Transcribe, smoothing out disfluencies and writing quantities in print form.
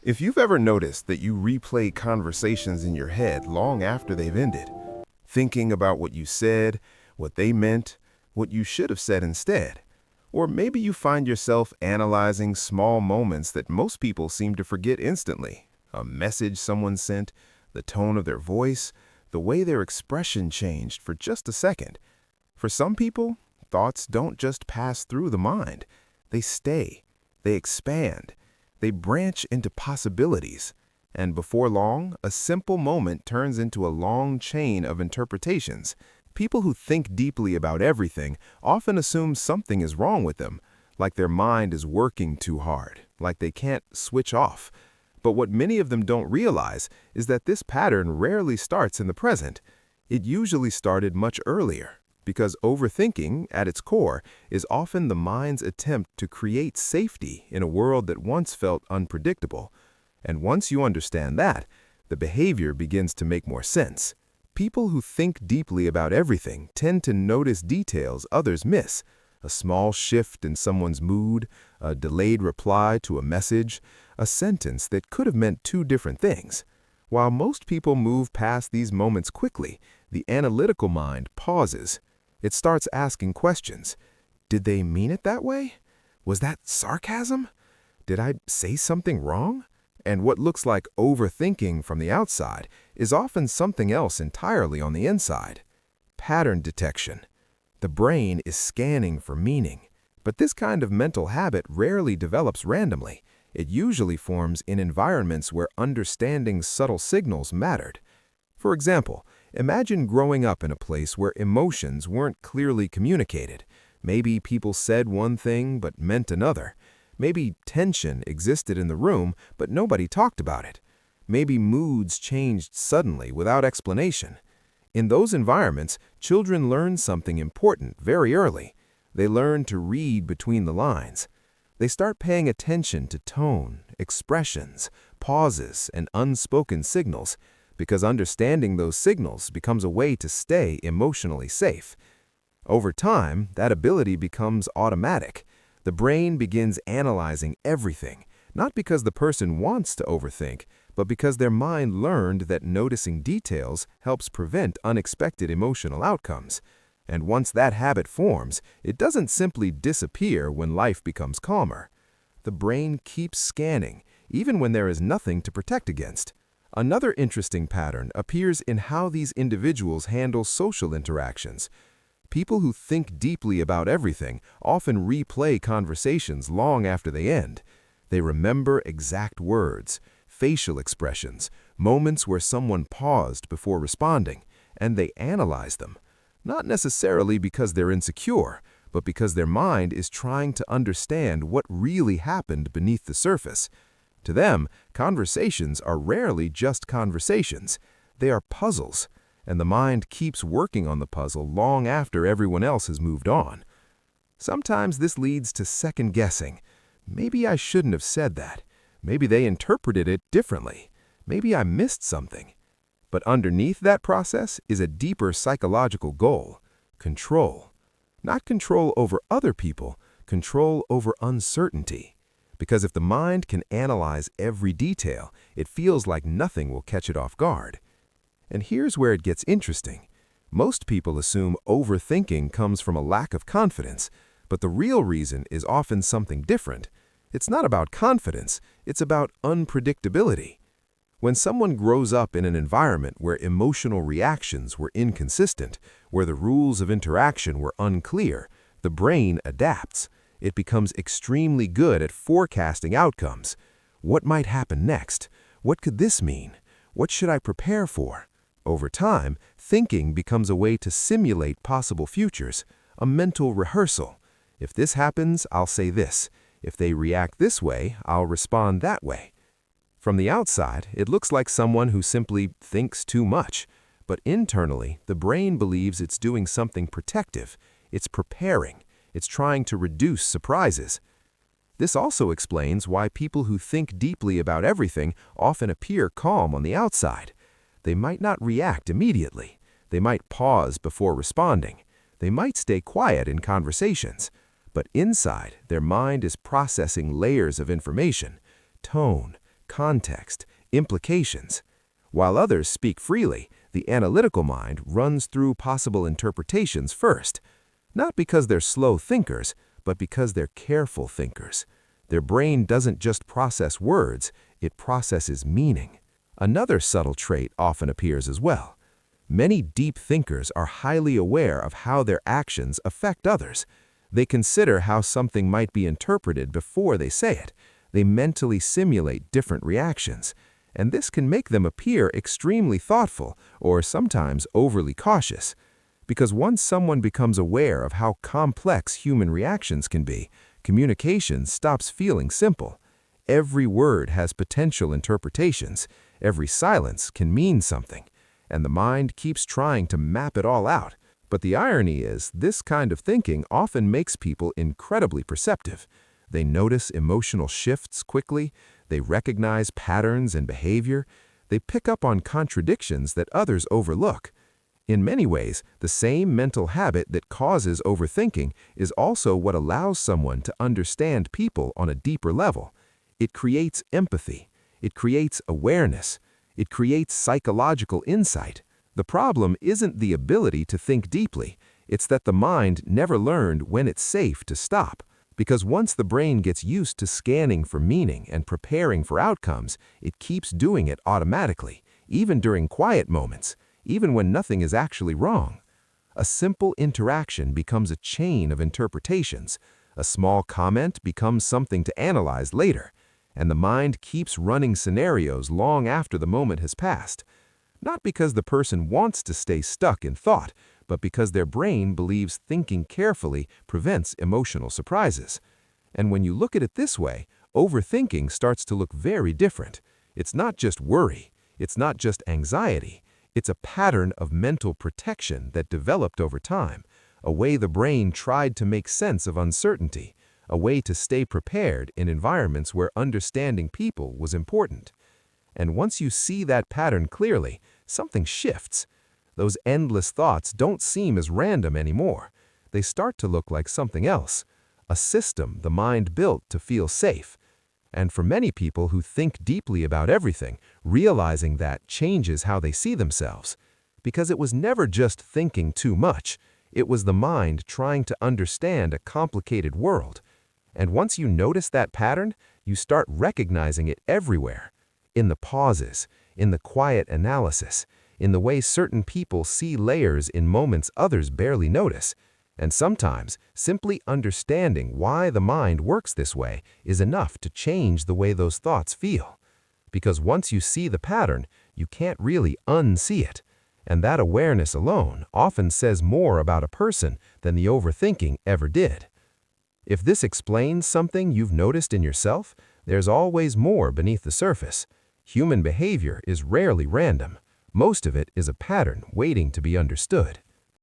If you've ever noticed that you replay conversations in your head long after they've ended, thinking about what you said, what they meant, what you should have said instead, or maybe you find yourself analyzing small moments that most people seem to forget instantly, a message someone sent, the tone of their voice, the way their expression changed for just a second. For some people, thoughts don't just pass through the mind. They stay, they expand, they branch into possibilities, and before long, a simple moment turns into a long chain of interpretations. People who think deeply about everything often assume something is wrong with them, like their mind is working too hard, like they can't switch off. But what many of them don't realize is that this pattern rarely starts in the present. It usually started much earlier, because overthinking, at its core, is often the mind's attempt to create safety in a world that once felt unpredictable. And once you understand that, the behavior begins to make more sense. People who think deeply about everything tend to notice details others miss. A small shift in someone's mood, a delayed reply to a message, a sentence that could have meant two different things. While most people move past these moments quickly, the analytical mind pauses. It starts asking questions. Did they mean it that way? Was that sarcasm? Did I say something wrong? And what looks like overthinking from the outside is often something else entirely on the inside. Pattern detection. The brain is scanning for meaning. But this kind of mental habit rarely develops randomly. It usually forms in environments where understanding subtle signals mattered. For example, imagine growing up in a place where emotions weren't clearly communicated. Maybe people said one thing but meant another. Maybe tension existed in the room, but nobody talked about it. Maybe moods changed suddenly without explanation. In those environments, children learn something important very early. They learn to read between the lines. They start paying attention to tone, expressions, pauses, and unspoken signals, because understanding those signals becomes a way to stay emotionally safe. Over time, that ability becomes automatic. The brain begins analyzing everything, not because the person wants to overthink, but because their mind learned that noticing details helps prevent unexpected emotional outcomes. And once that habit forms, it doesn't simply disappear when life becomes calmer. The brain keeps scanning, even when there is nothing to protect against. Another interesting pattern appears in how these individuals handle social interactions. People who think deeply about everything often replay conversations long after they end. They remember exact words, facial expressions, moments where someone paused before responding, and they analyze them. Not necessarily because they're insecure, but because their mind is trying to understand what really happened beneath the surface. To them, conversations are rarely just conversations. They are puzzles, and the mind keeps working on the puzzle long after everyone else has moved on. Sometimes this leads to second-guessing. Maybe I shouldn't have said that. Maybe they interpreted it differently. Maybe I missed something. But underneath that process is a deeper psychological goal: control. Not control over other people, control over uncertainty. Because if the mind can analyze every detail, it feels like nothing will catch it off guard. And here's where it gets interesting. Most people assume overthinking comes from a lack of confidence, but the real reason is often something different. It's not about confidence, it's about unpredictability. When someone grows up in an environment where emotional reactions were inconsistent, where the rules of interaction were unclear, the brain adapts. It becomes extremely good at forecasting outcomes. What might happen next? What could this mean? What should I prepare for? Over time, thinking becomes a way to simulate possible futures, a mental rehearsal. If this happens, I'll say this. If they react this way, I'll respond that way. From the outside, it looks like someone who simply thinks too much. But internally, the brain believes it's doing something protective. It's preparing. It's trying to reduce surprises. This also explains why people who think deeply about everything often appear calm on the outside. They might not react immediately. They might pause before responding. They might stay quiet in conversations. But inside, their mind is processing layers of information: tone, context, implications. While others speak freely, the analytical mind runs through possible interpretations first, not because they're slow thinkers, but because they're careful thinkers. Their brain doesn't just process words, it processes meaning. Another subtle trait often appears as well. Many deep thinkers are highly aware of how their actions affect others. They consider how something might be interpreted before they say it. They mentally simulate different reactions, and this can make them appear extremely thoughtful or sometimes overly cautious. Because once someone becomes aware of how complex human reactions can be, communication stops feeling simple. Every word has potential interpretations. Every silence can mean something, and the mind keeps trying to map it all out. But the irony is, this kind of thinking often makes people incredibly perceptive. They notice emotional shifts quickly, they recognize patterns and behavior, they pick up on contradictions that others overlook. In many ways, the same mental habit that causes overthinking is also what allows someone to understand people on a deeper level. It creates empathy. It creates awareness. It creates psychological insight. The problem isn't the ability to think deeply. It's that the mind never learned when it's safe to stop. Because once the brain gets used to scanning for meaning and preparing for outcomes, it keeps doing it automatically, even during quiet moments, even when nothing is actually wrong. A simple interaction becomes a chain of interpretations. A small comment becomes something to analyze later, and the mind keeps running scenarios long after the moment has passed. Not because the person wants to stay stuck in thought, but because their brain believes thinking carefully prevents emotional surprises. And when you look at it this way, overthinking starts to look very different. It's not just worry. It's not just anxiety. It's a pattern of mental protection that developed over time, a way the brain tried to make sense of uncertainty, a way to stay prepared in environments where understanding people was important. And once you see that pattern clearly, something shifts. Those endless thoughts don't seem as random anymore. They start to look like something else, a system the mind built to feel safe. And for many people who think deeply about everything, realizing that changes how they see themselves. Because it was never just thinking too much, it was the mind trying to understand a complicated world. And once you notice that pattern, you start recognizing it everywhere. In the pauses, in the quiet analysis, in the way certain people see layers in moments others barely notice. And sometimes, simply understanding why the mind works this way is enough to change the way those thoughts feel. Because once you see the pattern, you can't really unsee it. And that awareness alone often says more about a person than the overthinking ever did. If this explains something you've noticed in yourself, there's always more beneath the surface. Human behavior is rarely random. Most of it is a pattern waiting to be understood.